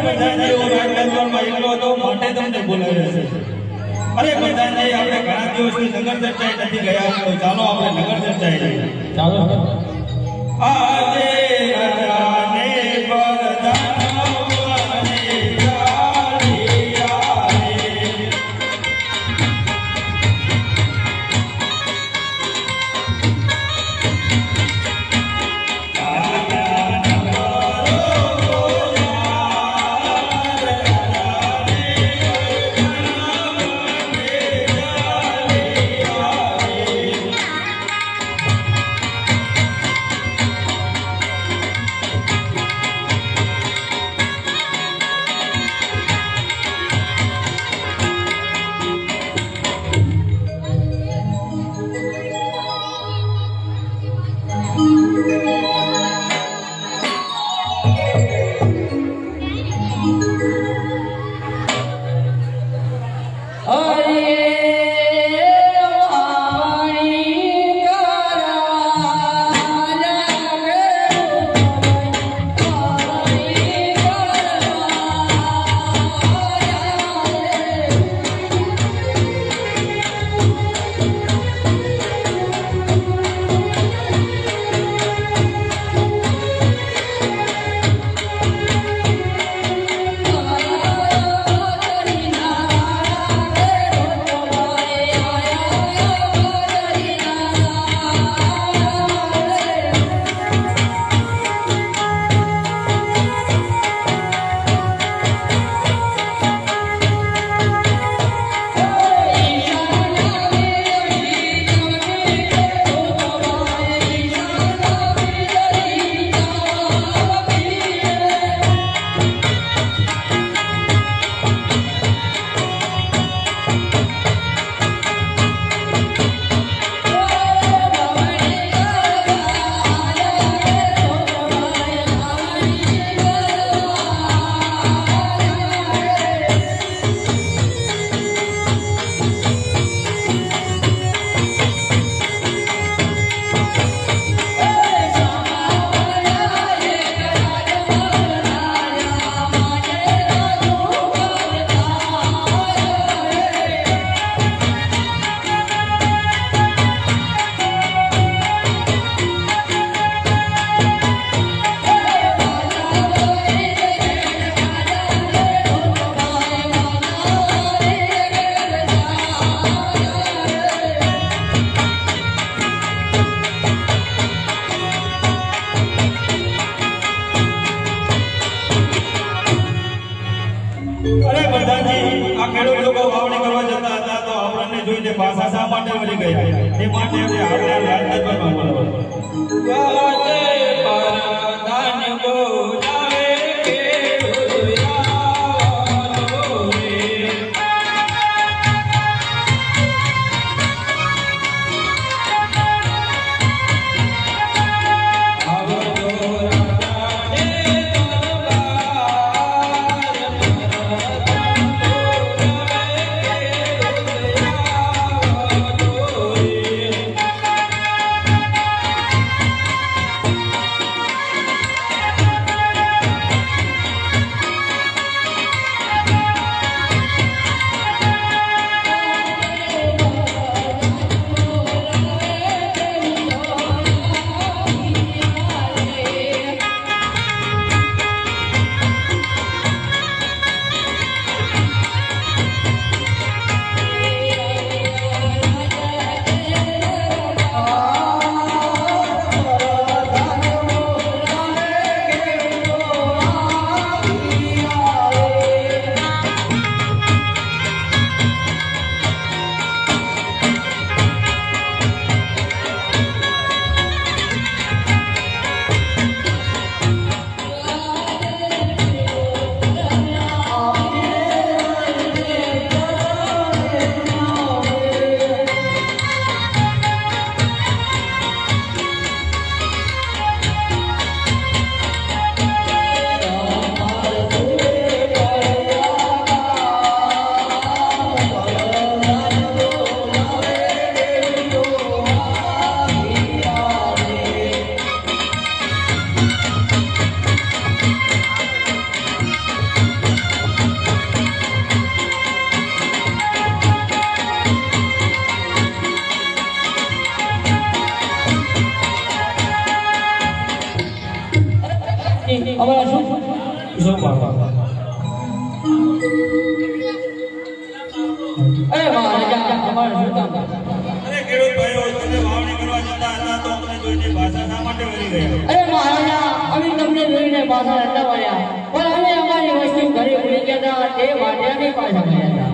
प्रधानजी वो राजदरबार में એકલો હતો માટે તમને બોલાવ્યા છે। અરે પ્રધાનજી આપણે ઘણા દિવસથી નગર ચર્ચાએ નથી ગયા તો ચાલો આપણે નગર ચર્ચાએ જઈએ। ચાલો આજે રાજાને બધાને भाषा शा માટે વળી ગઈ તે માટે આપણે આગળ રાજદરબારમાં બોલાવો। પ્રધાન બોલાવે કે जो बाबा अरे महाराजा हमारे सुल्तान अरे खेड़ूत भाईओ તમે વાવણી કરવા જતા હતા તો અમને જોઈને ભાષા શા માટે વળી ગયા अरे महाराजा अभी तुमने જોઈને ભાષા નતા વળ્યા પણ અમે અમારી વસ્તુ ઘરે ભૂલી ગયા હતા તે માટે નહીં પાછા ગયા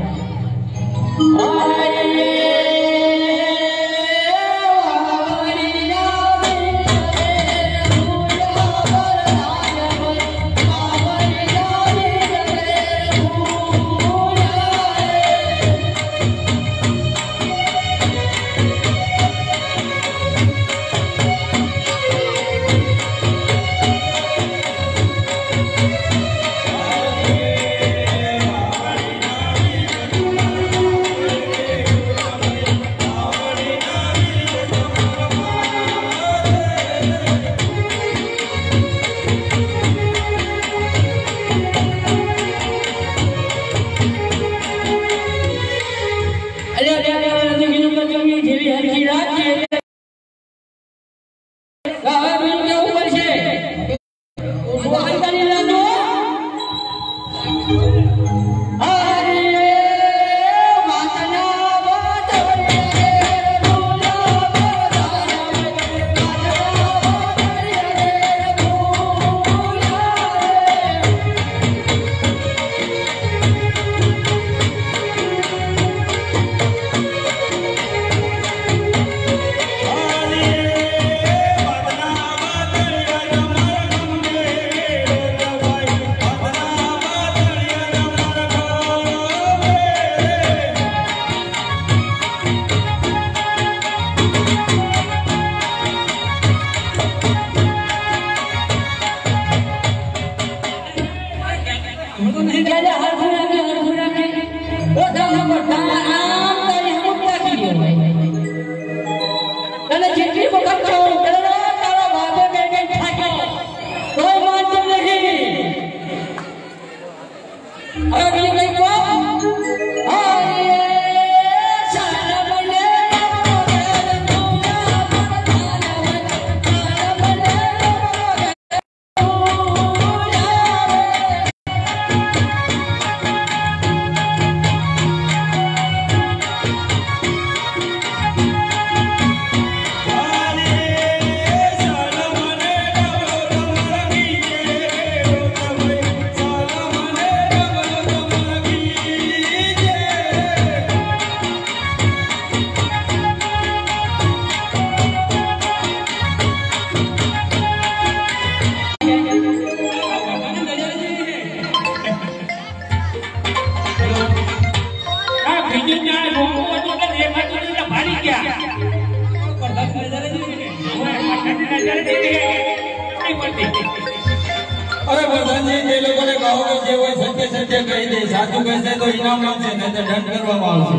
अरे प्रधानजी જે લોકોને કહો કે જે હોય સત્ય સત્ય કહી દે સાચું કહેશે તો ઇનામ મળશે નહીં તો દંડ કરવામાં આવશે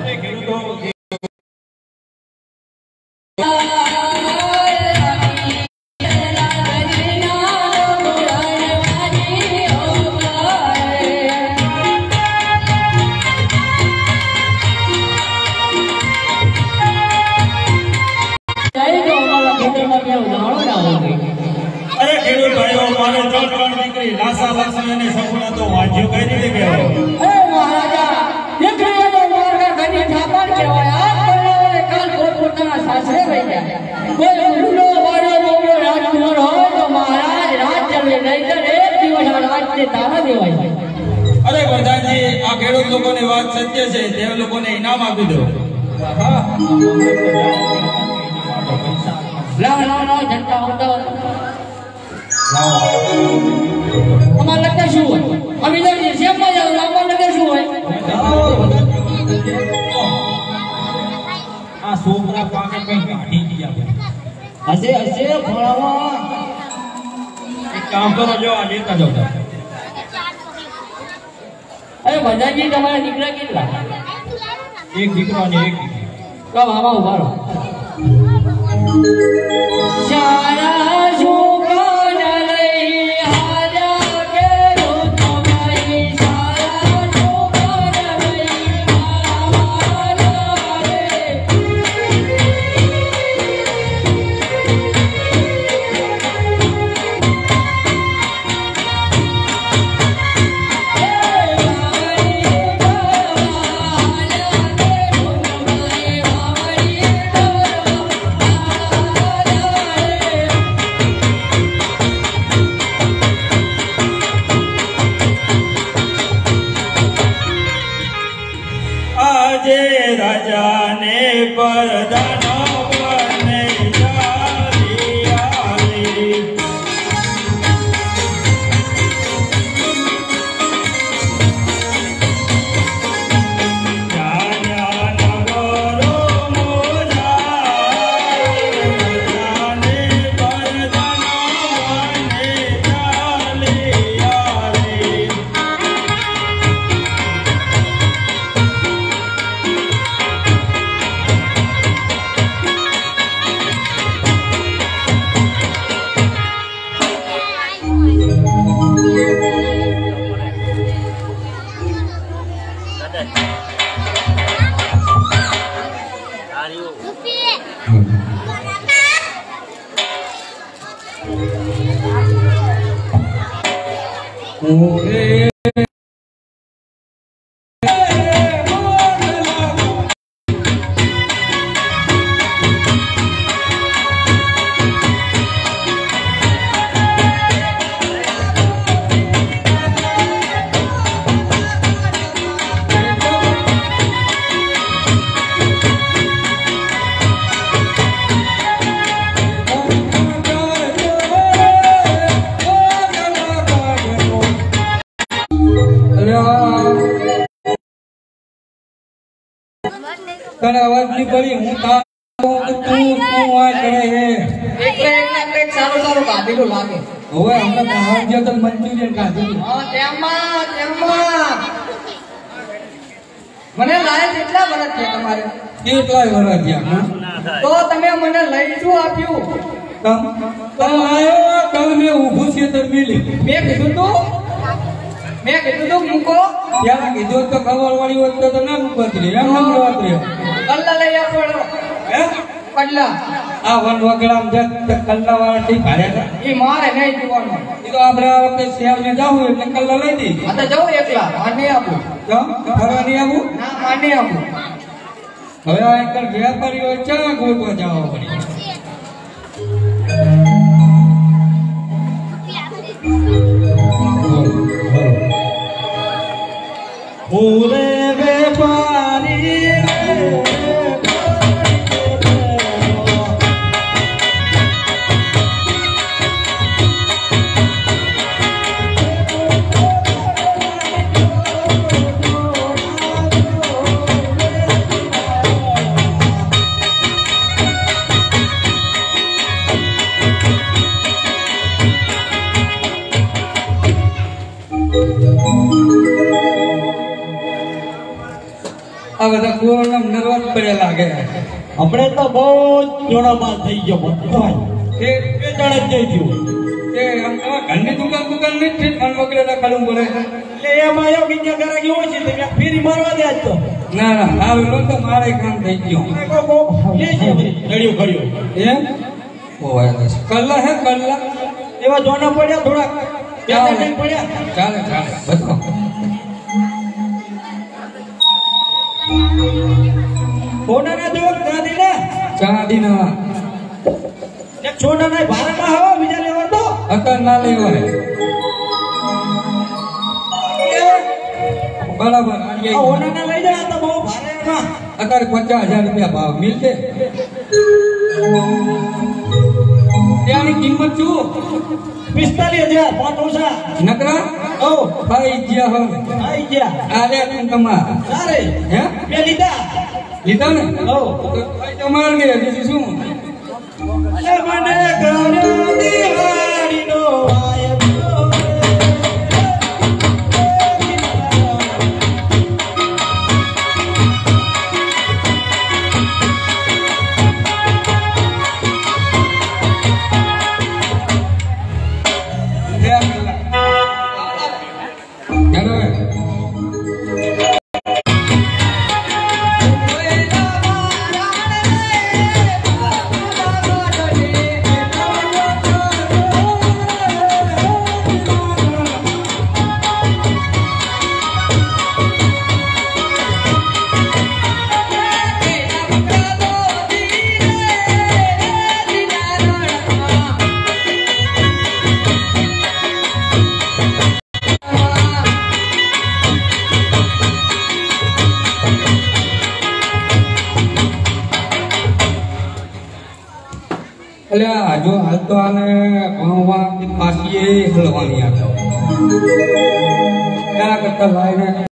અરે ખેડૂતો अरे खेडूत भाईओ मारे त्रण દીકરી લાસા લક્ષ્મી અને સપના તો વાંચ્યું કઈ રીતે કહેવાય अरे महाराजा દીકરીઓ તો મારા ઘરની થાપણ કહેવાય આ પરિવારે કાલ પોતપોતાના સાસરે રહી ગયા કોઈ ઉડલો વાળો બોબડો રાજકુમાર હોય તો મહારાજ રાજ ચલે નહીંતર એક દિવસ આ રાજને તારા દેવાય अरे प्रधानजी આ ખેડૂત લોકોની વાત સત્ય છે તે લોકોને ઇનામ આપી દો લાવ લાવ લાવ જનતા હોતા અમાર લગતા શું હોય અમે તો શેમમાં જાવ અમાર લગતા શું હોય આ છોકરા પાકે કઈ કાઢી દીયા હશે હશે ભણાવા એક કામ કરો જો આ લેતા જાવ અરે બધાજી તમારા દીકરા કેટલા એક દીકરો અને એક તો મામા ઉભા રહો શાળા સુકાન લઈ હાજા કે રોતો ગઈ શાળા સુકાન લઈ આવાના રે आवाज नहीं पड़ी हूँ था तू आ करे है एक सारो सारो काढेलो लागे હવે હમણાં બહાર ગયો તો મંચુરિયન કાઢી હા તેમાં મને લાય કેટલા વર્ષ છે તમારે કેટલાય વર્ષ થયા હા તો તમે મને લઈ શું આપ્યું તમ આયો કલ મે ઊભું છે તો મિલી મેં કીધું તું મૂકો ત્યાં કીધું તો ખબર વાળી હોત તો ના મૂકતી એમ નામ વાત રહ્યો કલ્લા લઈ આપો હે કલ્લા આ વન વગડામ જત કલ્લા વાળા થી ભાડ્યા હતા ઈ મારે નહીં જોવાનું એ તો આપણે આ વખતે શહેર ને જાવું એટલે કલ્લા લઈ દી આ તો જાઉં એકલા માને આપું જાવ ફરવા નહીં આવું ના માને આપું હવે આ એકલ વેપારીઓ ચા ગોતવા જવા પડી પૂરે વેપારી આ બધા કોરોના નર્વસ પડ્યા લાગે આપણે તો બહુ જોડા માલ થઈ ગયો બધાય તે બે જણ જ જઈ ગયું તે આમ ઘરની દુકાન નહીં છે મન વગેરે કલમ પડે એટલે એમાં આવ્યો બીજા ઘરે ગયો છે તો મેં ફેરી મારવા દે આજ તો ના ના હાલ તો મારે કામ થઈ ગયો લે છે ઘડ્યું કર્યું એમ ઓય કલ્લા હે કલ્લા એવા જોના પડ્યા થોડા ચાલે પડ્યા ચાલે ચાલે બધો સોનાના જોક દાદી ને ચાંદીના એક સોનાના ભારામાં હવા બીજા લેવા તો અકર ના લેવાય બરાબર આ ઓનાના લઈ જા તો બહુ ભારે એમાં અકર 50,000 રૂપિયા ભાવ મિલતે ત્યાંની કિંમત શું 45,000 પાંચ ઓછા નકરા ઓ ભાઈ જ્યા હો આઈ ગયા આલે તું તમાર સારે હે મેં લીધા લીધા ને ઓ ભાઈ તમાર કે બીજું શું એ મને ગણ્યો દિવાળીનો આયલો અલ્યા જો હાલ તો આને ભણવા પાછી હલવાની આ એના કરતા લાઈને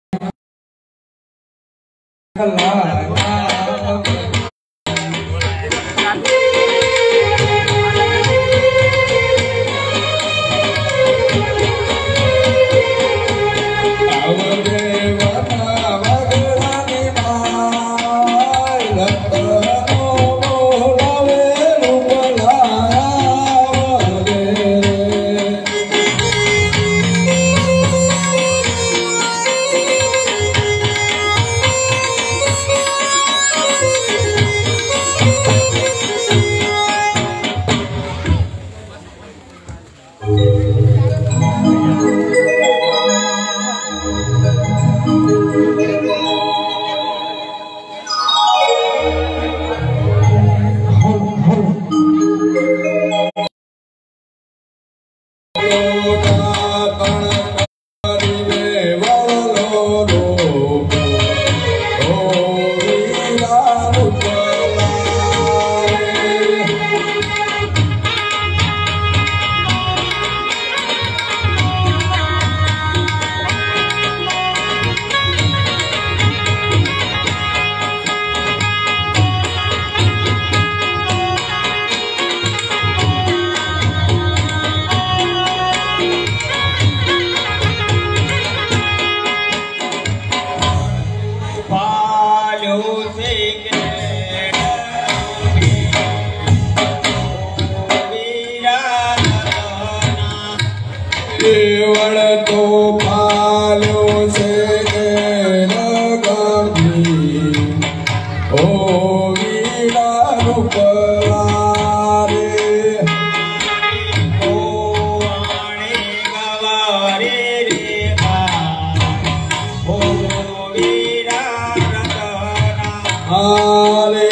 રે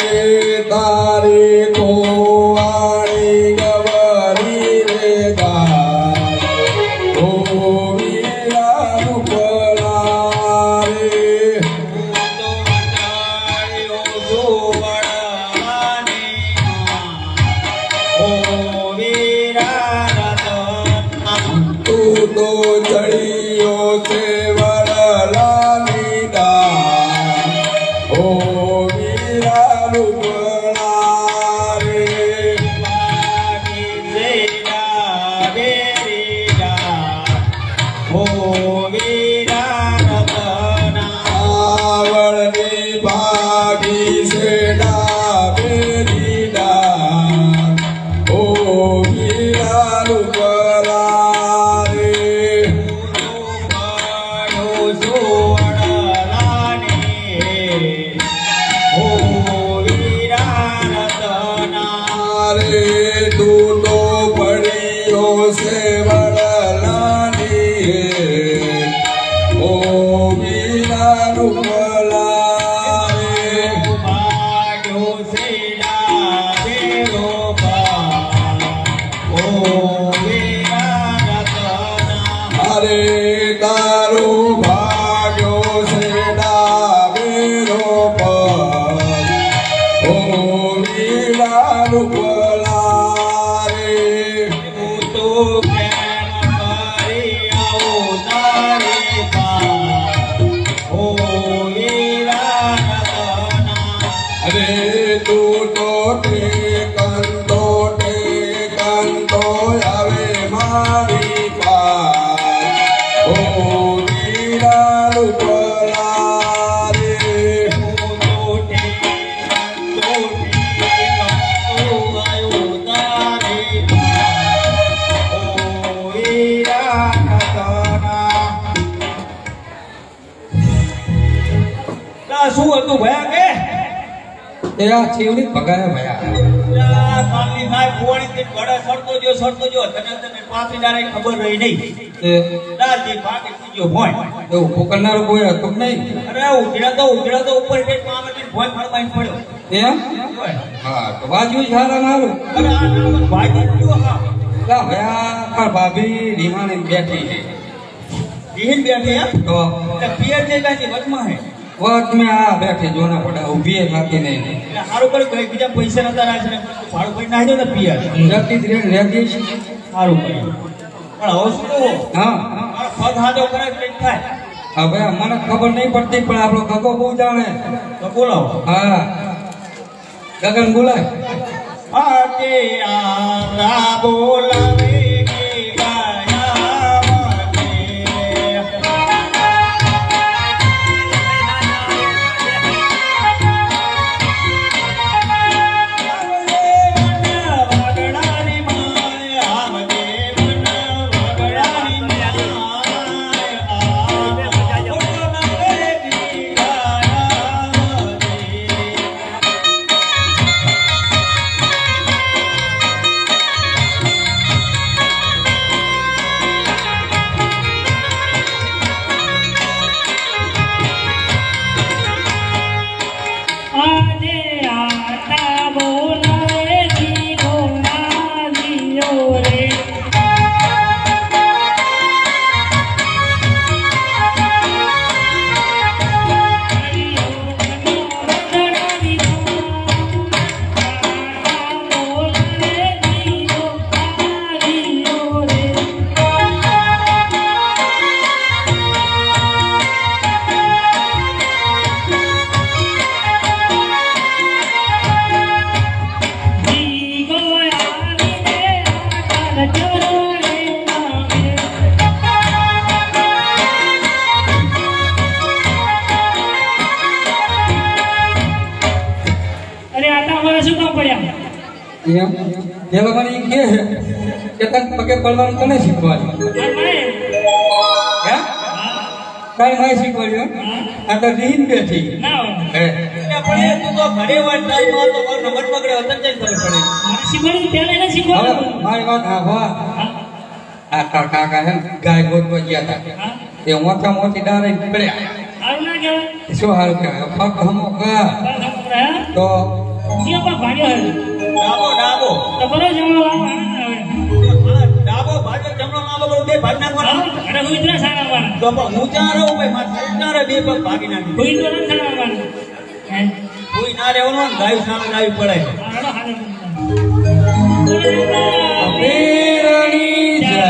તારે કોવાણી ગવરી રે ગાય ઓ વીરા રૂપલા રે તું તો ચડિયો છે વડલાની ડાળ ઓ વીરા રૂપલા રે આવડની ભાગી છે ડાબેરી ડાળ ઓ વીરા રૂપલા રે રે તું તો પડ્યો છે વડલાની ઓ વીરા રૂપલા રે અરે તારો ભાગ્યો છે ડાબેરો પગ ઓ વીરા રૂપલા રે અરે તું તો ટેકંતો આવે મારી પાસ ઓ વીરા રૂપલા રે શું હતું ભયા કે એ આ છેવડી ભગાયા ભયા કાલની ભાઈ ફુવાણી થી ગળે સડતો જો તને પાટીદારે ખબર રહી નહીં એ દાદી પાટી પૂજ્યો ભોય એવું પકડનારો કોઈ હતું જ નહીં અરે ઉજળા તો ઉપર કે પામેથી ભોય ફળવાઈ પડ્યો એમ હા તો વાજ્યું છે હારા મારું અરે આ નામ ભાઈ પૂજ્યો હા લા ભયા ભાભી રીમાણી બેઠી છે દીહીન બેઠી હે તો પિયર જે કાંઈ વચમાં હે વચ મેં આ બેઠી જોના પડા ઊભી નાખી નહીં એટલે સારું કર્યું કઈ બીજા પૈસા નતા રાખે ભાડું પડી નાખ્યો ને પિયર રહેતી જ રહેતી છે સારું કર્યું પણ હવે શું કહું હા મારા પગ હાથો કરે કંઈક થાય હવે મને ખબર નહીં પડતી પણ આપણો ગગો બહુ જાણે તો બોલાવો હા ગગન બોલાય આતે આ બોલાવે કે ગાયા એમ એ લોકો મને કહે કે તને પગે પડવાનું તને શીખવાડ્યું હે કઈ નહીં શીખવાડ્યું આ તો રીન બેઠી હે પણ તું તો ઘરે વાંચતા તો નંબર પકડે અતન જઈ ખબર પડે શીખવાડી ત્યારે એને શીખવાડ્યું મારી વાત હા આ કાકા હે ગાય ગોતવા ગયા હતા તે મોટા મોટી ડારે પડ્યા હારું ના કહેવાય શું હારું કહેવાય પગ હમો કા બસ ખબર હે તો કે પર ભાગ્યો હે ડાબો ડાબો તો બરો જમણો લાવ આવે ડાબો ભાજપ જમણો લાવો બરો બે ભાગ નાખવાના અરે હું ઇતરા સારા વાળા તો પણ હું ચાર રહું ભાઈ મારે ચાર બે પગ ભાગી નાખી કોઈ તો ન સારા વાળા હે કોઈ ના રહેવાનું ગાયું સામે લાવી પડે હાલો હાલો વીરની જય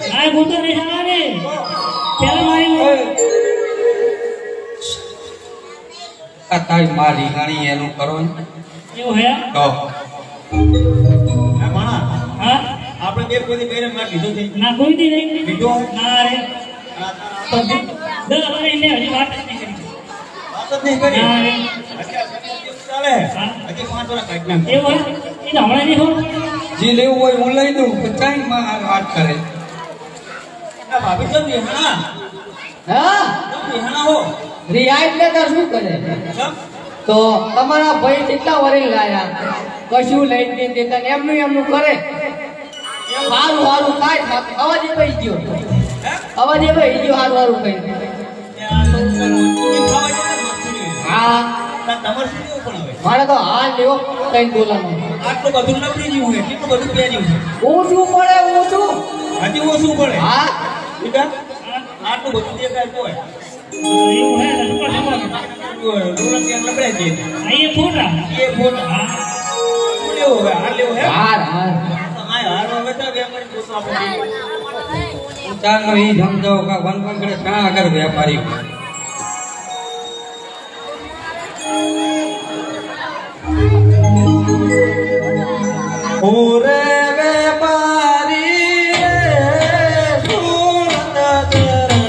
આ ભૂતો નહીં જવાની પેલા મારી આ તારી મારી ઘણી એનું કરો ને એવું હે તો હા આપણે બે કોઈ બેરે માં લીધું છે ના કોઈ દી નહીં લીધો ના રે તો દર વારે એને હજી વાત જ નહીં કરી વાત જ નહીં કરી ના રે ચાલે હજી 5 વર્ષ કાઢી નાખ એવું હે એ તો હમણાં નહીં હો જે લેવું હોય હું લઈ દઉં ચાઈ માં વાત કરે આ ભાભી તો વિહાણા હા વિહાણા હો રિયાઈટ લેતા શું કરે સમ તો તમારા ભાઈ કેટલા વરે લાયા કશું લઈ નહીં દેતા ને એમનું કરે હારું હારું કાય અવાજ એ પઈ ગયો અવાજ એ પઈ ગયો હારું હારું કઈ હા તમારે શું પણ હવે મારે તો હાલ લેવો કઈ બોલાનો આટલું બધું નબળી જેવું છે કેટલું બધું પહેર્યું છે ઓછું પડે ઓછું હજી ઓછું પડે હા ઠીક આટલું બધું દેખાય તો એવું હે ડોલર ત્યાં લબડે છે અહીં ફોટા એ ફોટો હા લેવો હવે આ લેવો હે હાર હાર તમારે હાર હવે તો વેપારી પૂછવા પડે ચાલો એ સમજાવો કા વન પકડે ક્યાં આગળ વેપારી ઓરે વેપારી સુરત ચરણો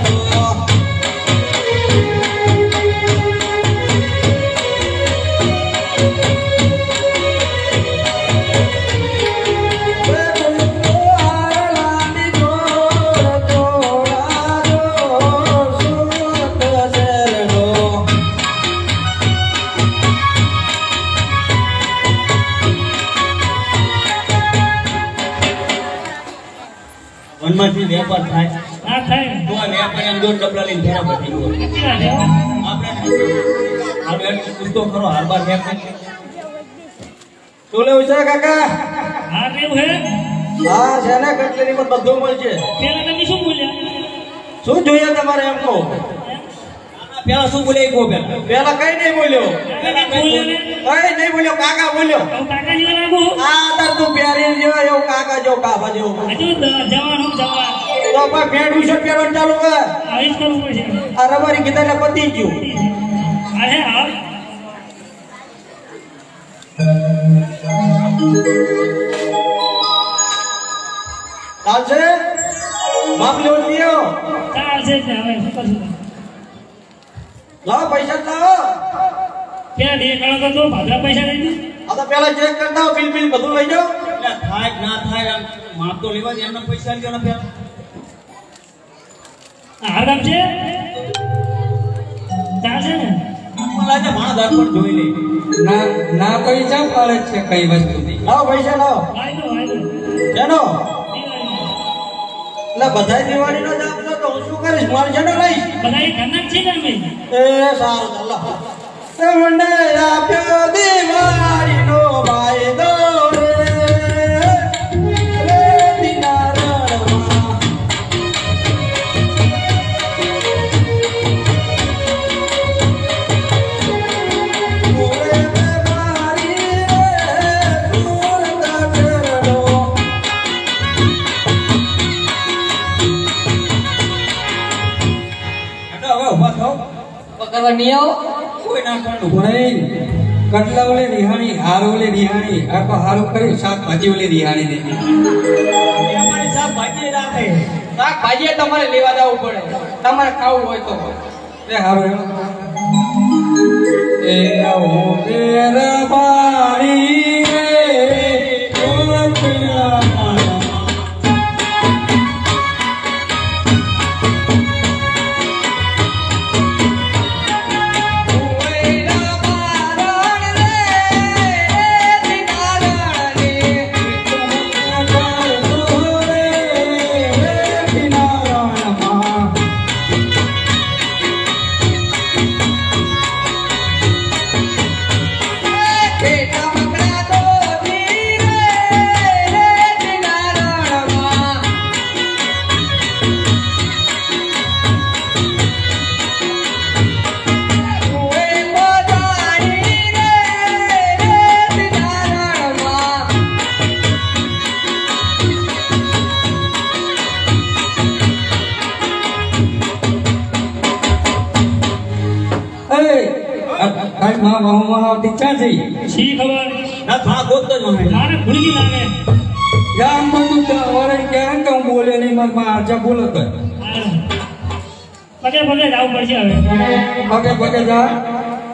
વનમાંથી વેપાર થાય ના થાય તો આ વેપારી આમ જો ડબલા લઈને ઘેરા બધી ગયો કેટલા લેવા આપણે પૂછતો ખરો હારબાર વેપારી શું લેવું છે કાકા હા એવું હે હા છે ને કટલેરી માં બધું મળશે પેલા તમે શું બોલ્યા શું જોઈએ તમારે એમ કહો પેલા શું બોલે કહો પેલા કઈ નહીં બોલ્યો કઈ નહીં બોલ્યો કાકા બોલ્યો કાકા જેવા લાગુ આ તાર તું પ્યારી જેવો એવું કાકા જેવો કાફા જેવો હજુ જવાન હું જવાન તો ભાઈ પેન્ટ વિશે પહેરવાનું ચાલુ કર આવીશ કરવું પડશે આ રબારી કીધા એટલે પતી ગયું અરે હાલ ચાલશે માપ લેવો દિયો ચાલશે જ ને હવે શું કરશું લાવો પૈસા લાવો ક્યાં દે કાળો તો ભાગા પૈસા દઈ દે આ તો પેલા ચેક કરી દો બિલ બિલ બધું લઈ જાઓ એટલે થાય ના થાય આમ માપ તો લેવા દે એમના પૈસા લઈ જાઓ પેલા આરામ છે ચાલશે ને લાજે માણસ દર્પણ જોઈ લે ના ના તો ઈ ચા પાડે છે કઈ વસ્તુ ની લાવો પૈસા લાવો વાયદો વાયદો જેનો એટલે બધાય દિવાળી નો જ આપજો તો હું શું કરીશ મારે જેનો લઈશ બધા એ ઘરના જ છે ને અમે એ સારું ચાલો તમને આપ્યો દિવાળી નો વાયદો રે દીના રણમાં ઓરે વેપારી રે સુરત ચરણો હવે ઉભા થાઓ પકડવા નહીં આવો કોઈ ના કરતું નહીં કટલા ઓલે રિહાણી હાર ઓલે રિહાણી આ તો હારું કર્યું શાકભાજી ઓલે રિહાણી ને અમારી સાહેબ ભાજી રાખે શાકભાજી તમારે લેવા જવું પડે તમારે ખાવું હોય તો એ હારું એ હું તેરા બારી રે કોકલા કાઈ માં માં આવતી ક્યાં જઈ શી ખબર ના થા ગોતતો જ મને મારે ભૂલી લાગે યામ બધું તો વરે ક્યાં કે હું બોલે નહીં માં આજા બોલો તો પગે પગે જાવું પડશે હવે પગે પગે જા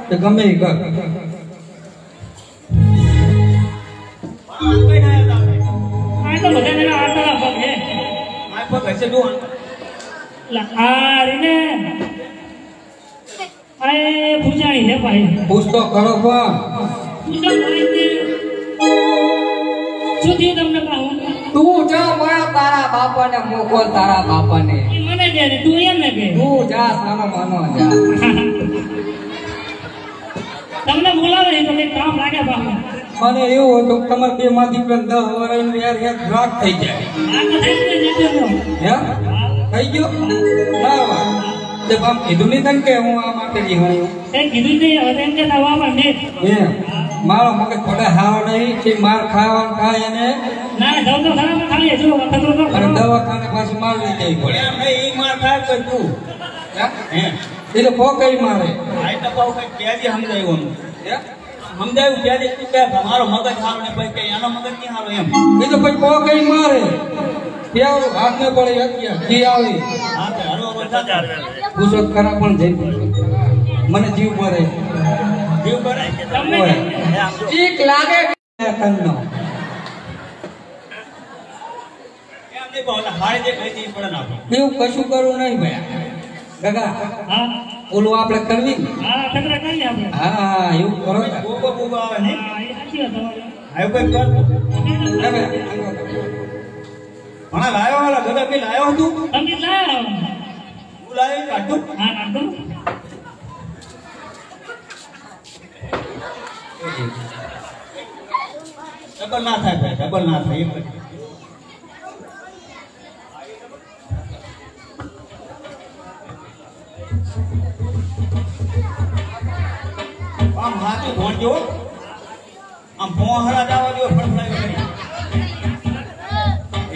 તો ગમે ઈ કર આ તો બધા જણા આટલા પગ હે આ પગ હશે જો આ રીને આય પૂજાણી હે ભાઈ પૂછતો કરો પણ પૂજા ભાઈ સુધી તમને કહું તું જા મારા તારા બાપાને મોકલ તારા બાપાને મને દે ને તું એમ ને કે તું જા સાનો માનો જા તમને બોલાવે તો કઈ કામ લાગે બાપા મને એવું હતું કે તમારે બે માંથી પણ 10 વર્ષ યાર એક રાત થઈ જાય આ તો થઈ જ નથી હે થઈ ગયો ના વાત તે બાપ કીધું નહીં તને કે હું આ માટે જીવાણ્યું એ કીધું નહીં હવે એમ કે દવામાં ને એમ મારો મગજ થોડા હાવ નહીં છે માર ખાવાનું ખાય એને ના જાવ તો ખરાબ ખાલી જો વખત તો અને દવાખાને પાછી માર લઈ જવી પડે એમ નહીં ઈ માર થાય કે તું હે એ તો પોકઈ મારે આઈ તો કહું કે કેદી સમજાયું હે? સમજાયું કેદી તું કે મારો મગજ હારો ને પછી કે એનો મગજ નહીં હારો એમ એ તો પછી પોકઈ મારે કેવું હાથ ને પડે અત્યારે કી આવી હા તો હરો બધા પૂછો ખરા પણ જઈ મને જીવ પડે જીવ કરે તમને ઓય. ચીક લાગે કંનો એમ નહીં બોલા હારે જે કહી દી પડે ના એવું કશું કરવું નહીં ભાઈ ગગા હા ઓલું આપણે કરવી હા ટકરા કરી આપણે હા એવું કરો ને. ગોગો ગોગો આવે ને હા એ સાચી વાત તમારી આયો કોઈ કર તમે ઘણા લાયો વાલા ગદા કે લાયો હતું તમે લાવ હું લાવી કાઢું હા કાઢો ડબલ ના થાય ભાઈ ડબલ ના થાય એક જ. આમ હાથું ભોંજો આમ ભોંહરા જવા દો ફળફળાવી કરી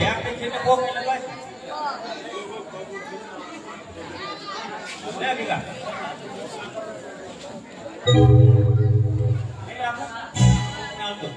એક છે તો કોક લગાય લે દીકા એ રાખો આવતો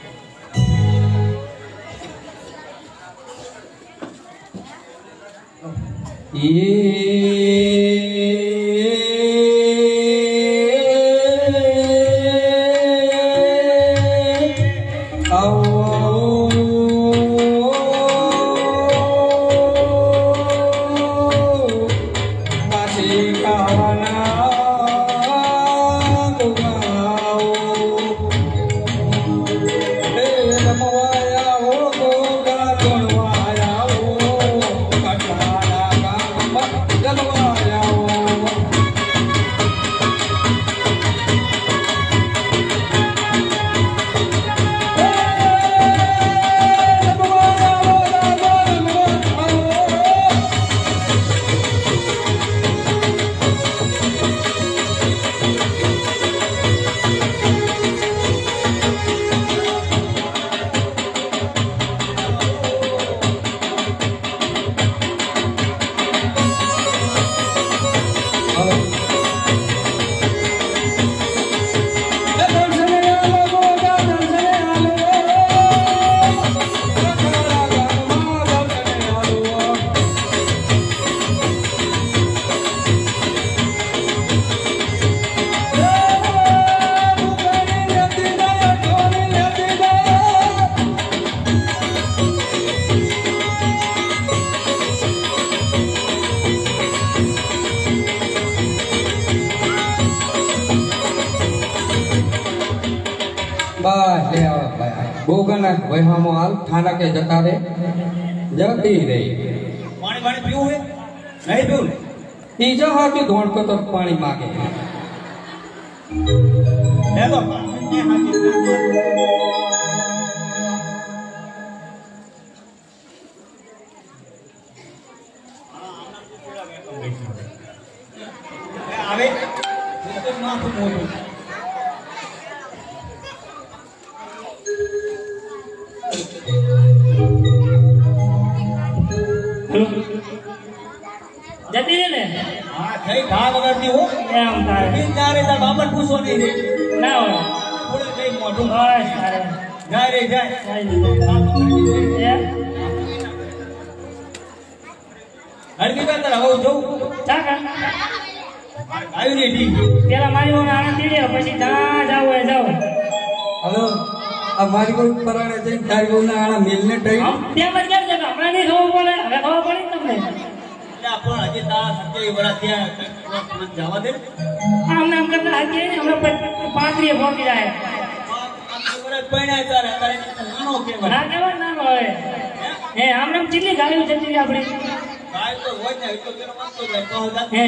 બસ લે આવો ભાઈ બોગના વહેમો હાલ થાના કે જતા રે જતી રહી પાણી પાણી પીવું હે નહીં પીવું ને ઈ જો હાથી ધોણકો તો પાણી માગે લે તો પાણી હાથી આવે તો માથું મોટું જતી રે ને હા થઈ ઘા વગરની હો એમ થાય ઈ ચારે તા બાપટ પૂછો નહીં રે ના હોય પૂરે જઈ મોઢું બસ તારે જાય રે જાય હરકી તાર હવે જોઉં ચાકા આવી રે ઠીક પેલા મારી ઓને આનંદ દીડ્યો પછી જ્યાં જાવ હોય જાવ હલો આ મારી કોઈ પરાણે જઈને તારી બહુના આણા મેલને ટઈ તેમ જ કેમ છે કે હમણાં નહીં ખબર પડે હવે ખબર પડી ને તમને એટલે પણ હજી તારા 27 વર્ષ ત્યાં જવા દે આમને આમ કરતા હજી ને હમણાં 35 પહોંચી જાય પરણાય તારે તારે નાનો કેવાય ના કહેવાય નાનો હોય હે આમને આમ કેટલી ગાડીઓ જતી આપણી કાય તો હોય ને તો પેલો વાંચતો જાય તો હે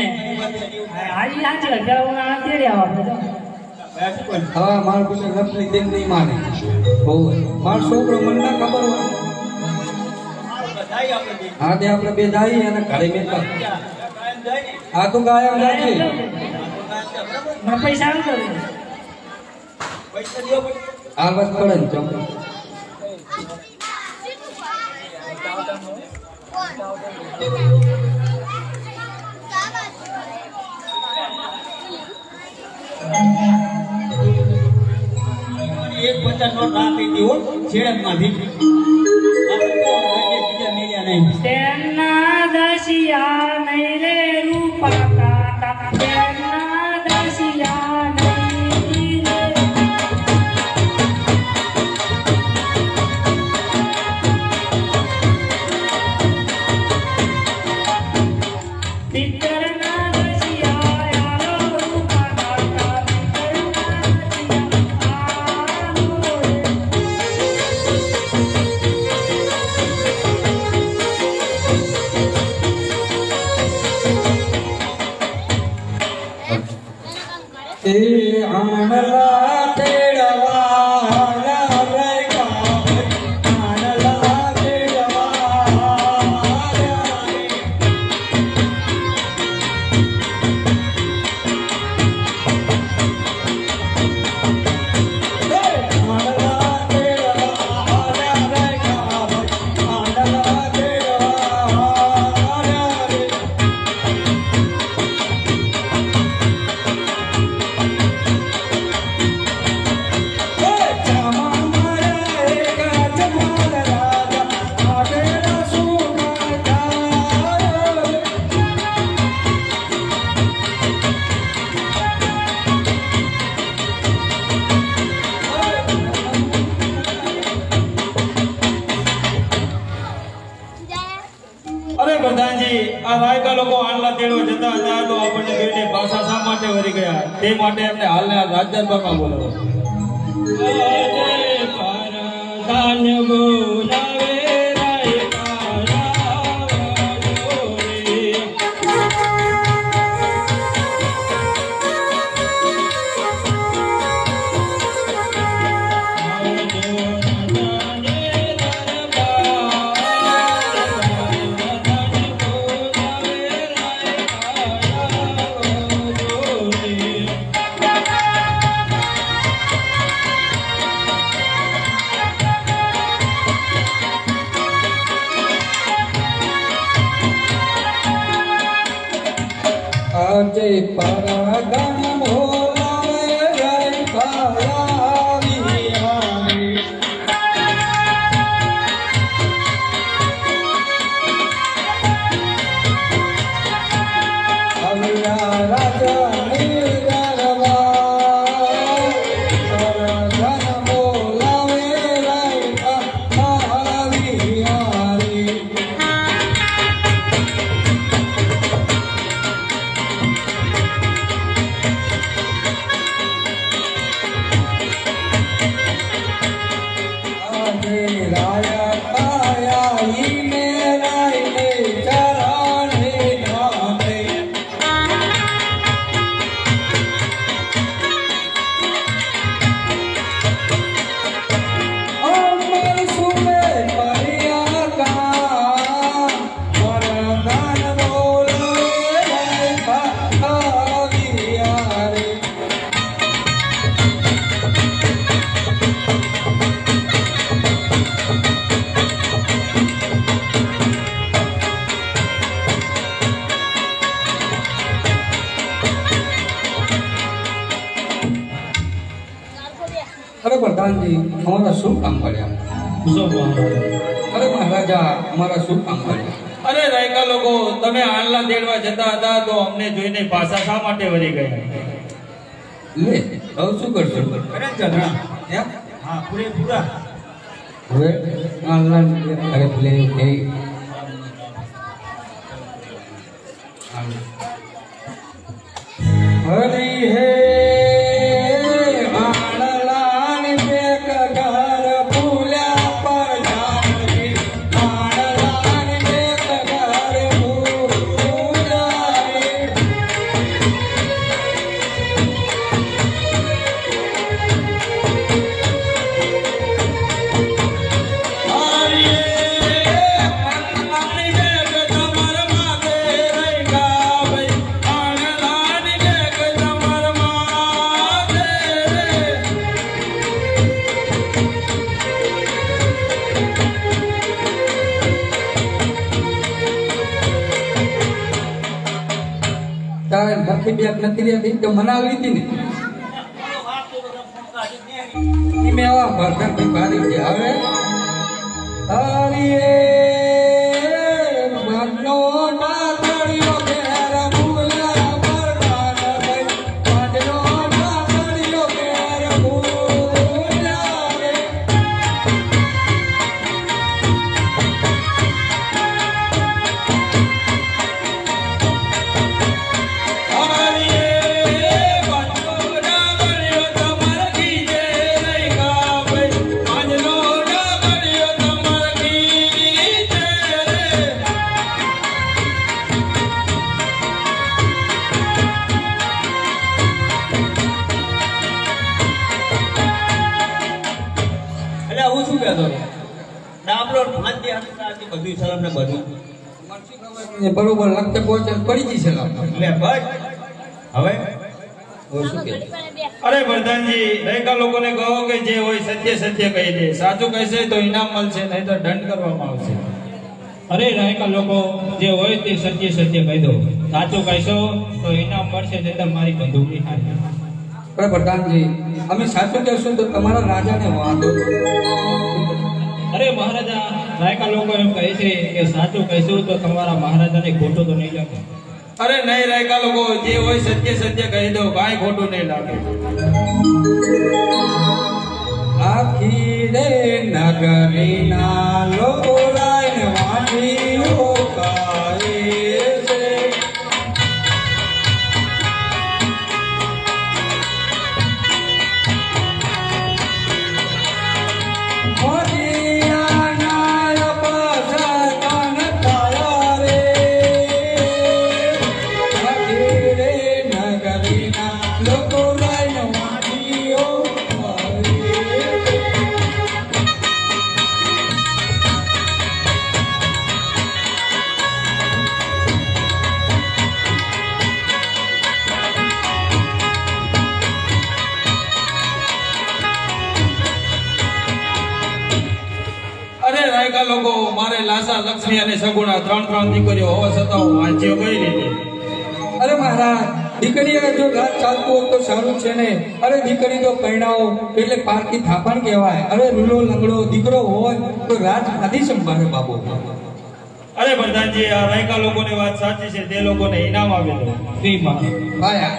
હાજી સાચી વાત પેલા ઓને આનંદ દીડ્યા આપણે તો હવે મારું કોઈ લપલી દેખ નહીં માને બહુ મારો છોકરો મને ના ખબર હોય હા તે આપણે બે જાય અને ઘરે મેં આ તો ગાયબ જાય મને પૈસા આવતો આ વાત પડે ને ચોક એક 50 નોટ રાખી દી હો છેડમાંથી બીજા મેલ્યા નહીં તેના દશિયા નહીં રે રૂપા કાકા તેના દશિયા નહીં રે પિતરના દશિયા આલો રૂપા કાકા પિતરના દશિયા આલો રે એ આણલા તેડવા રે આણલા તેડવા અરે પ્રધાનજી આ વાયકા લોકો આટલા તેડવા જતા હતા તો આપણને બેને ભાષા શા માટે વળી ગયા તે માટે એમને હાલને રાજદરબારમાં બોલાવો પ્રધાન બોલાવે રાય अरे प्रधान जी हमारा शुभ काम पड़ा। अरे महाराजा हमारा शुभ काम पड़ा। અરે રાયકા લોકો તમે આણલા દેડવા જતા હતા તો અમને જોઈને પાછા શા માટે વળી ગયા? ले अब શું કરશું? અરે ઝઘડા એમ હા પૂરેપૂરા હવે આનલાન અરે પ્લે એ હરી હે આનલાન બે કગર ફૂલ્યા પર જાનકી આનલાન બે કગર ફૂલ્યા તારે ભરખી બેક નથી રહેતી તો મનાવી હતી ને મેં આવા ભરખા ભાઈ ભારી છે હવે તારી મનો ડાકડીઓ ઘેર ભૂલ્યા પરદાન ભાઈ પાંજરો ડાકડીઓ ઘેર ભૂલ્યા રે એટલે હું શું કહેતો હતો? ડાબલો ભાંતી આટલાથી બધું સલામ ને બધું એ બરોબર લખતે પહોંચે પડી જશે લાવ એટલે બસ હવે શું કે અરે પ્રધાનજી રાયકા લોકોને કહો કે જે હોય સત્ય સત્ય કહી દે, સાચું કહેશે તો ઇનામ મળશે નહીં તો દંડ કરવામાં આવશે. અરે રાયકા લોકો જે હોય તે સત્ય સત્ય કહી દો, સાચું કહેશો તો ઇનામ મળશે નહીં તો મારી બંદૂકની હારી. અરે પ્રધાનજી અમે સાચું કહેશું તો તમારા રાજાને વાંધો અરે મહારાજા રાયકા લોકો એમ કહે છે કે સાચું કહેશું તો તમારા મહારાજાને ખોટું તો નહીં લાગે. અરે નહીં રાયકા લોકો જે હોય સત્ય સત્ય કહી દો, કાંઈ ખોટું નહીં લાગે. આખી રે નગરીના લોકો લાઈન વાંધીઓ કાએ છે મોદિયાના પસતન તારા રે આખી રે નગરીના લોકો લાઈન વાંધીઓ કાએ છે અરે રાયકા લોકો મારે લાસા લક્ષ્મી અને સગુણા ત્રણ દીકરીઓ હોવા છતાં હું વાંચ્યો કઈ રીતે? અરે મહારાજ દીકરી જો રાત ચાલતું હોય તો સારું છે ને. અરે દીકરી તો પરણાવો એટલે પારકી થાપણ કહેવાય. અરે રૂલો લંગડો દીકરો હોય તો રાજ આધી સંભાળે બાબો. અરે પ્રધાનજી આ રાયકા લોકોની વાત સાચી છે, તે લોકોને ઇનામ આપી દો. શ્રી મહારાજ ભાયા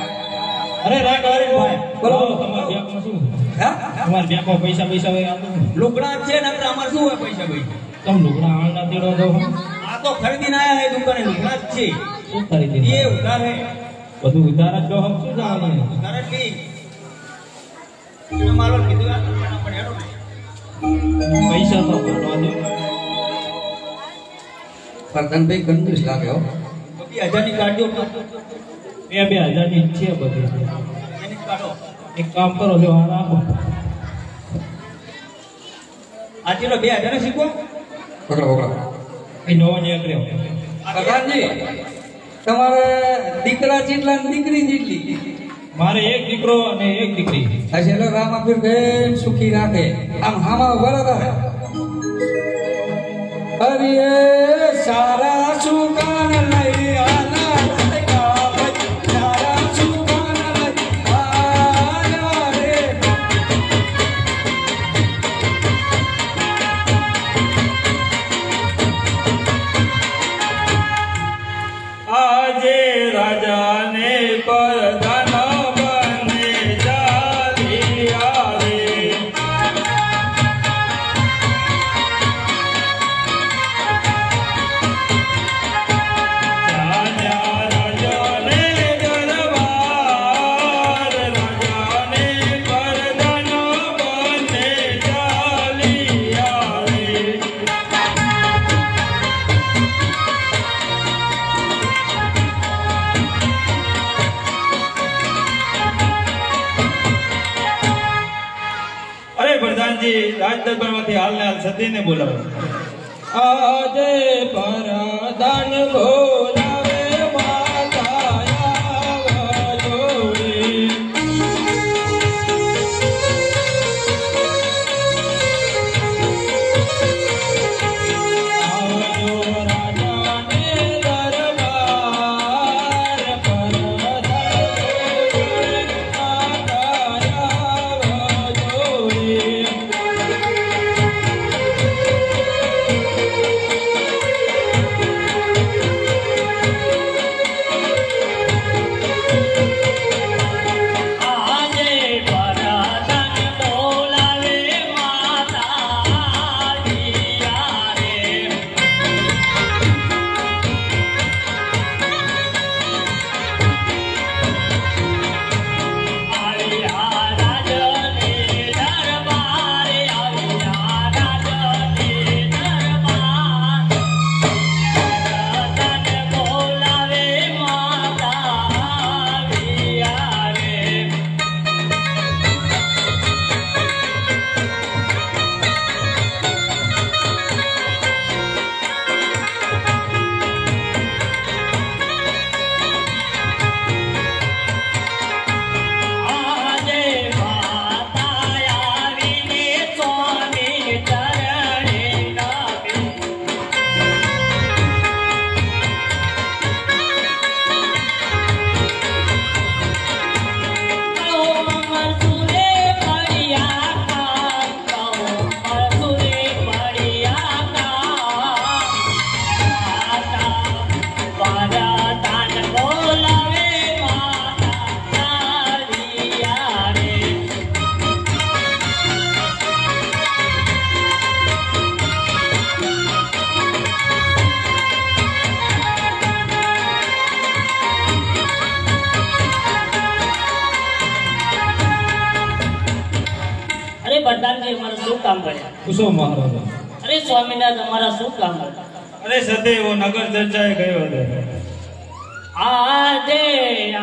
અરે રાયકા હરીભાઈ બોલો. બોલો તમારા બેંકમાં શું હા તમારા બેંકમાં પૈસા હોય આપો ને. લુગડા છે ને આપણે અમાર શું હોય પૈસા ભાઈ? તમે લુગડા આણના તેડો દો આ તો ખરીદીને આયા હે દુકાને, લુગડા જ છે શું ખરીદી એ ઉધાર હે. બધું ઉધાર જ દો હમ શું જવાનું ઉધાર જ નહીં. એને મારો કીધું આ કરવાના પણ હેડો ને. પૈસા તો ભરવા દો. પ્રધાનભાઈ કંજૂસ લાગે હો. તો 2000 ની કાઢજો. 2000 ની છે બધી. એની કાઢો. એક કામ કરો જો આ રાખો. આ ચલો 2000 ને શીખો. પકડો પકડો. એ નવો નીકળ્યો. પ્રધાનજી તમારે દીકરા જેટલા ને દીકરી જેટલી? મારે એક દીકરો અને એક દીકરી. હશે રામ આપીર બેન સુખી રાખે. આમ હામાં બરાબર. અરે સારા સુકાન લઈ આના સારા સુકાન લઈ આના રે પ્રધાનજી રાજ દરબારમાંથી હાલને હાલ સતીને બોલાવો. આજે પરદાન બોલાવે માતા આવજોડી. આવજો રાજાને દરબાર પરદાન બોલાવે માતા આવજોડી. પ્રધાનજી અમારું શું કામ કર્યા? પૂછો મહારાજા. અરે સ્વામિનાથ અમારા શું કામ કર્યા? અરે સતી એવો નગર ચર્ચાએ ગયો હતો. આજે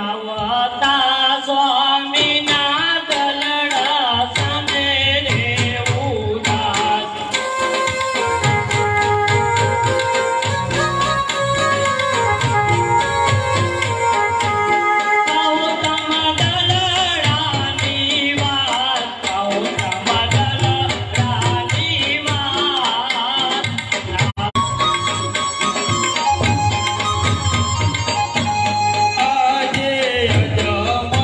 આવતા સ્વામિનાથ લડા સામે રે ઉદાસ. આજે અજમા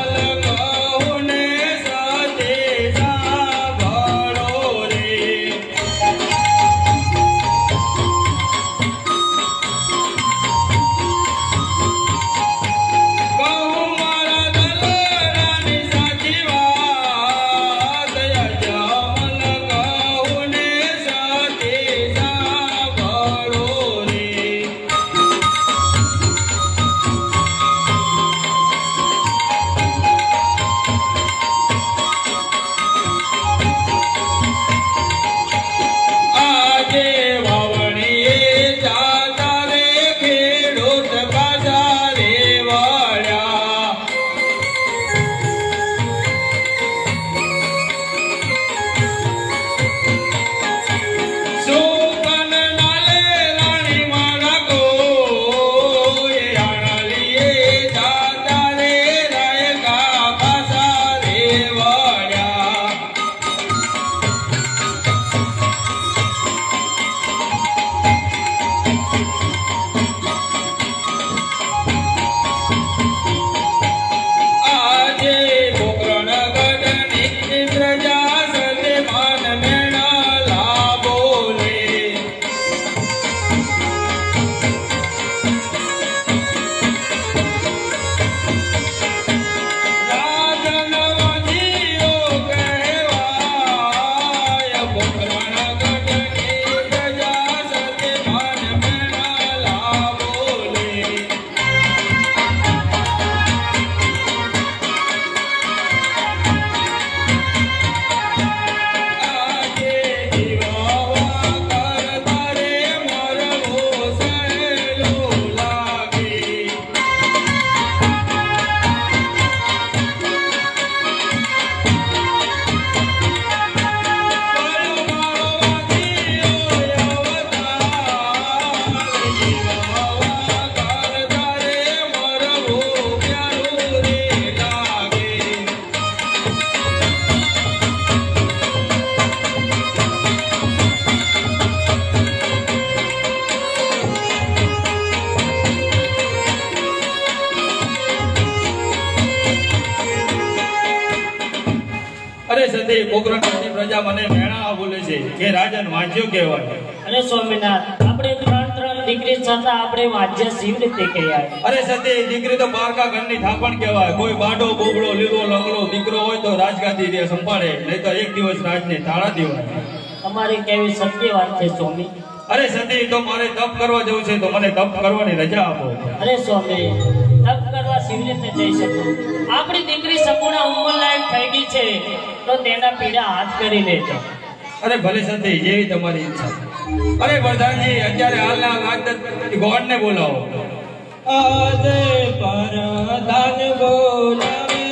સતી પોકરણની પ્રજા મને મેણા બોલે છે કે રાજન વાંચ્યો કહેવાય. અરે સ્વામિનાથ આપણે ત્રણ દીકરી છતાં આપણે વાજ્ય શિવ રીતે કહેવાય. અરે સતી દીકરી તો પારકા ઘરની થાપણ કહેવાય. કોઈ બાડો બોબડો લીલો લંગડો દીકરો હોય તો રાજગાદી રે સંભાળે, નહીં તો એક દિવસ રાજને તાળા દેવાય. તમારી કેવી સત્ય વાત છે સ્વામી. અરે સતી તો મારે તપ કરવા જવું છે તો મને તપ કરવાની રજા આપો. અરે સ્વામી તપ કરવા શિવ રીતે જઈ શકું. આપણી દીકરી સંપૂર્ણ ઉંમર લાયક થઈ ગઈ છે તો તેના પીડા હાથ કરી લેજો. અરે ભલે સતી જેવી તમારી ઈચ્છા. અરે પ્રધાનજી અત્યારે હાલના રાજદત્ત ગોળને બોલાવો. આજે પરધાન બોલાવે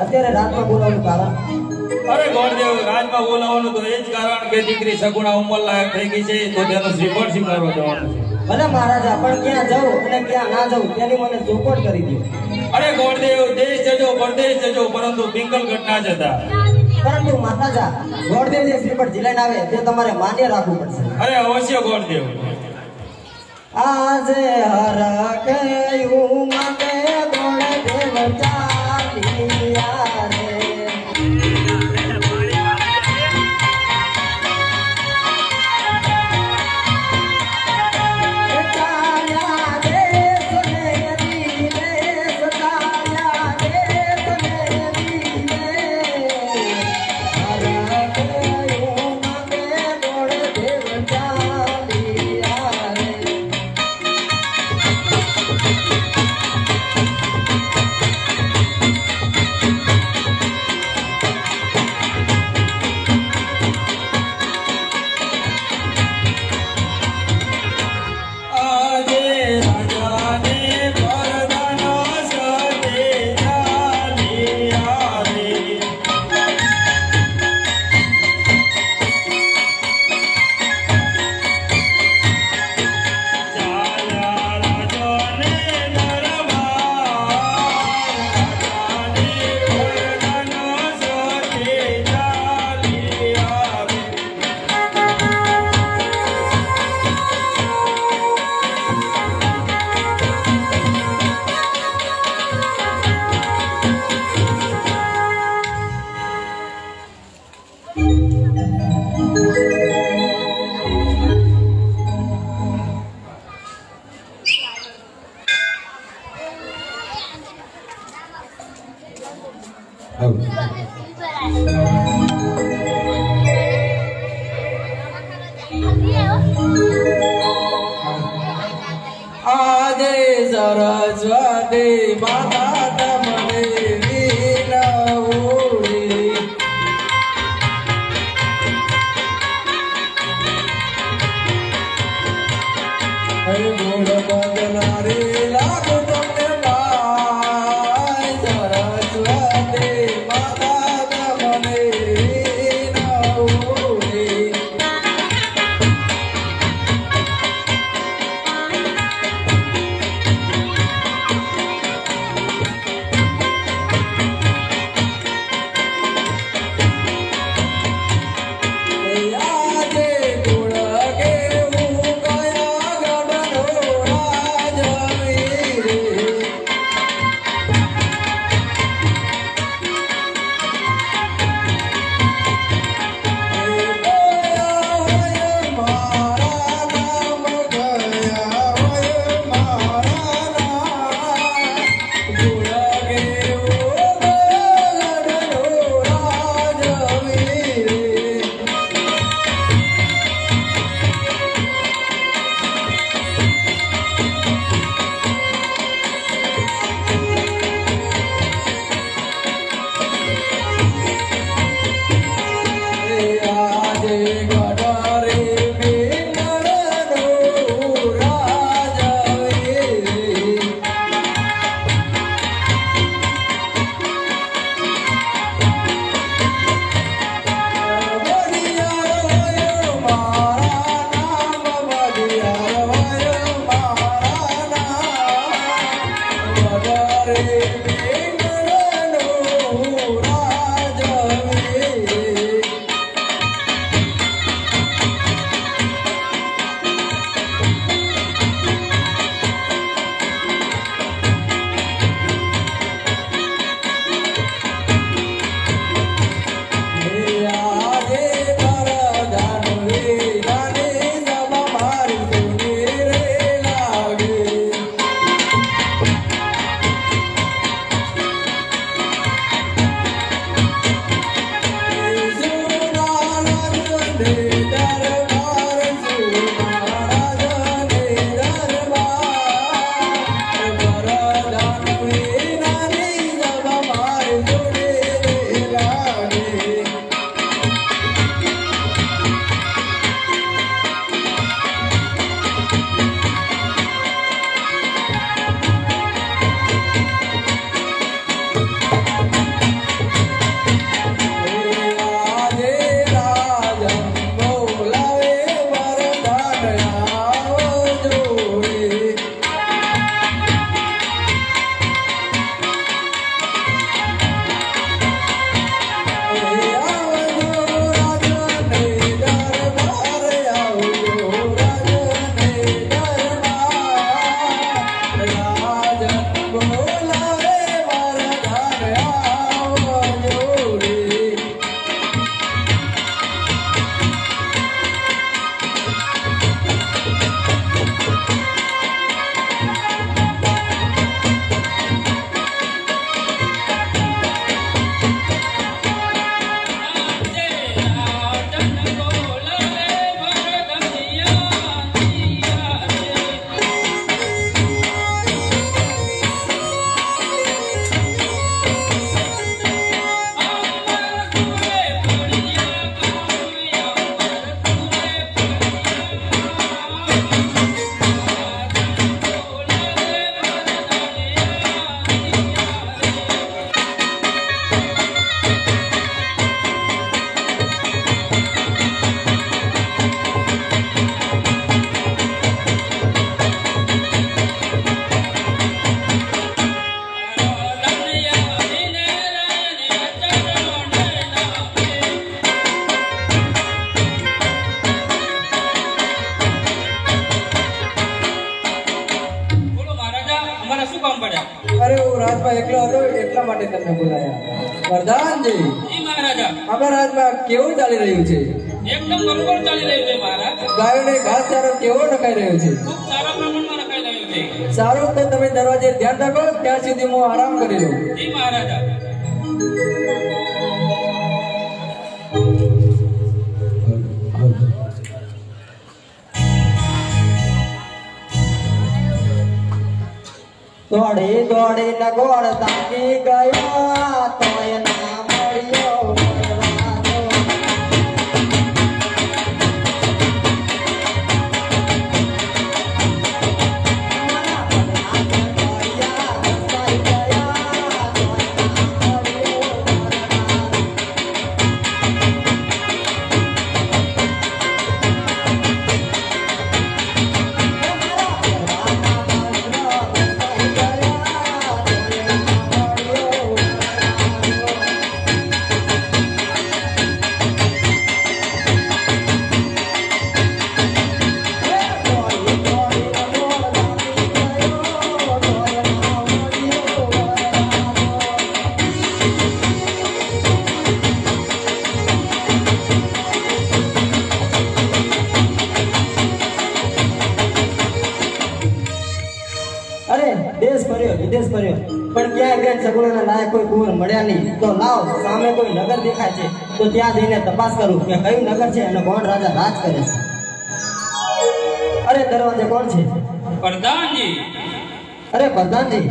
અત્યારે રાતમાં બોલાવવાનું કારણ? અરે ગોળદેવ, રાજમાં બોલાવવાનું તો એ જ કારણ કે દીકરી સગુણા ઉંમર લાયક થઈ ગઈ છે, તો તેનો શ્રીફળ સ્વીકારવા જવાનું છે. ભલે મહારાજા, પણ ક્યાં જવું અને ક્યાં ના જવું તેની મને ચોખવટ કરી દો. અરે ગોળદેવ, દેશ જજો પરદેશ જજો, પરંતુ પિંગલગઢ ના જતા. પરંતુ મહારાજા, ગોળદેવ જે શ્રીફળ ઝીલાઈને આવે તે તમારે માન્ય રાખવું પડશે. અરે અવશ્ય ગોળદેવ. આજે હરખયું મને ગોળદેવ ચાલિયા રે. આજે સરસ્વતી માતા તમને વિનવડી. ગુણ બદનારી લાગુ તમને માય. સરસ્વતી માતા તમને વિનવડી. આજે ગુણ કેવું કયા ગઢ અત્યારે હું રાજમાં એકલો હતો એટલા માટે તમને બોલાયા. પ્રધાનજી, જી મહારાજા. આપણા રાજમાં કેવું ચાલી રહ્યું છે? એકદમ બરોબર ચાલી રહ્યું છે મહારાજ. ગાયોને ઘાસચારો કેવો નખાઈ રહ્યો છે? ખૂબ સારા પ્રમાણમાં રખાઈ રહ્યું છે. સારું, તો તમે દરવાજે ધ્યાન રાખો, ત્યાં સુધી હું આરામ કરી લઉં. જી મહારાજા. દોડી દોડી ને ગોળ તાકી ગયા તોય ના મળ્યો વરરાજો. દેશ ફર્યો વિદેશ ફર્યો પણ ક્યાંય બેન સગુણાના લાયક કોઈ કુંવર મળ્યા નહીં. તો લાવ સામે કોઈ નગર દેખાય છે તો ત્યાં જઈને તપાસ કરું કે કયું નગર છે અને કોણ રાજા રાજ કરે છે. અરે દરવાજે કોણ છે? પ્રધાનજી. અરે પ્રધાનજી,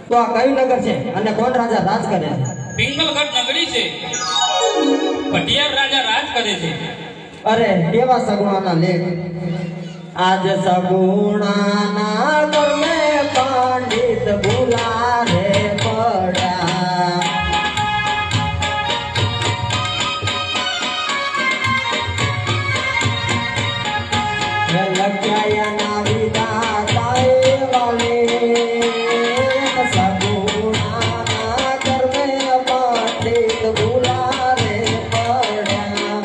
તો આ કયું નગર છે અને કોણ રાજા રાજ કરે છે? પિંગલગઢ નગરી છે. પટિયાર રાજા રાજ કરે છે. અરે કેવા સગુણાના લેખ! આજ સગુણાના ઘરમે પંડિત ભૂલા રે પડ્યા. લખ્યાના વિધાતાએ વાલે સગુણાના ઘરમે પંડિત ભૂલા રે પડ્યા.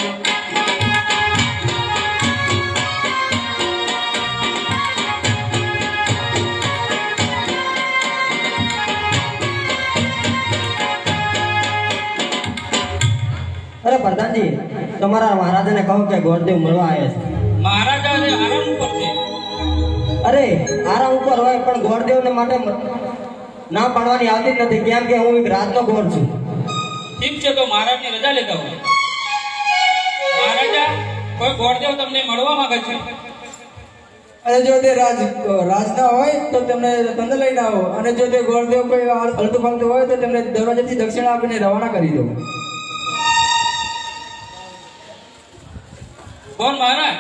અરે પ્રધાનજી, તમારા મહારાજાને કહો કે ગોરદેવ મળવા આવ્યા છે. મહારાજા આરામ ઉપર છે. અરે આરામ ઉપર હોય પણ ગોરદેવને માટે ના પાડવાની આવતી જ નથી, કેમ કે હું એક રાતનો ગોર છું. ઠીક છે, તો મહારાજની રજા લેતા હોય. મહારાજા, કોઈ ગોરદેવ તમને મળવા માંગે છે. અને જો તે રાજના હોય તો તેમને તંદ લઈને આવો, અને જો તે ગોરદેવ કોઈ હલતું ફાલતું હોય તો તેમને દરવાજેથી દક્ષિણ આપીને રવાના કરી દો. કોણ મહારાજ?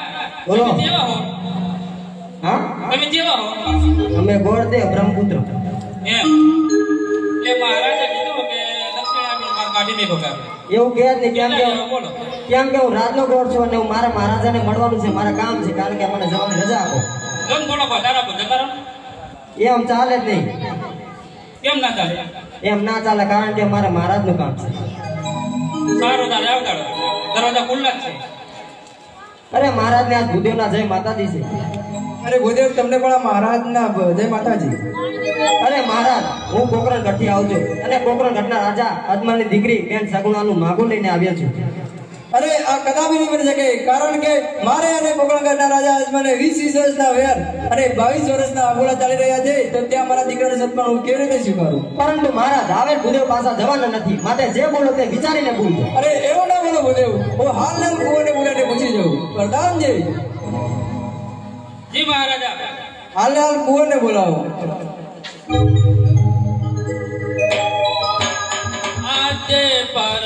બોલો. તમે કેવા હો? હા, તમે કેવા હો? અમે ગોરદેવ બ્રહ્મપુત્ર. એમ. એ મહારાજે કીધું કે દક્ષિણ આપીને માર કાઢી મેકો કાઢ. એવું કહે જ નહીં, બોલો. કેમ કે હું રાજનો ગોર છું અને હું મારા મહારાજાને મળવાનું છે, મારા કામ છે, કારણ કે મને જવાની રજા આપો. જોન થોડો વધારા આપો, જતા રહો. એમ ચાલે જ નહીં. કેમ ના ચાલે? એમ ના ચાલે, કારણ કે મારે મહારાજનું કામ છે. સારું, તારે આવતાડો. દરવાજા ખુલ્લા જ છે. અરે મહારાજને આજ ભૂદેવના જય માતાજી છે. અરે ભૂદેવ, તમને પણ આ મહારાજના જય માતાજી. અરે મહારાજ, હું કોકરણ ગઢથી આવું છું અને કોકરણ ગઢના રાજા અજમલની દીકરી બેન સગુણાનું માગું લઈને આવ્યો છું. અરે આ કદાપી નહીં બની શકે, કારણ કે મારે અને કોકણગઢના રાજા અજમાને 20 વર્ષના વેર અને 22 વર્ષના આગોળા ચાલી રહ્યા છે, તો ત્યાં મારા દીકરાને સત્પાન હું કેવી રીતે સ્વીકારું? પરંતુ મહારાજ, હવે ભૂદેવ પાછા જવાના નથી, માટે જે બોલો તે વિચારીને બોલજો. અરે એવું ના બોલો ભૂદેવ, હું હાલના કુંવરને બોલાવીને પૂછી જાઉં. પ્રધાનજી, જી મહારાજા. હાલ કુંવરને બોલાવો. આજે પર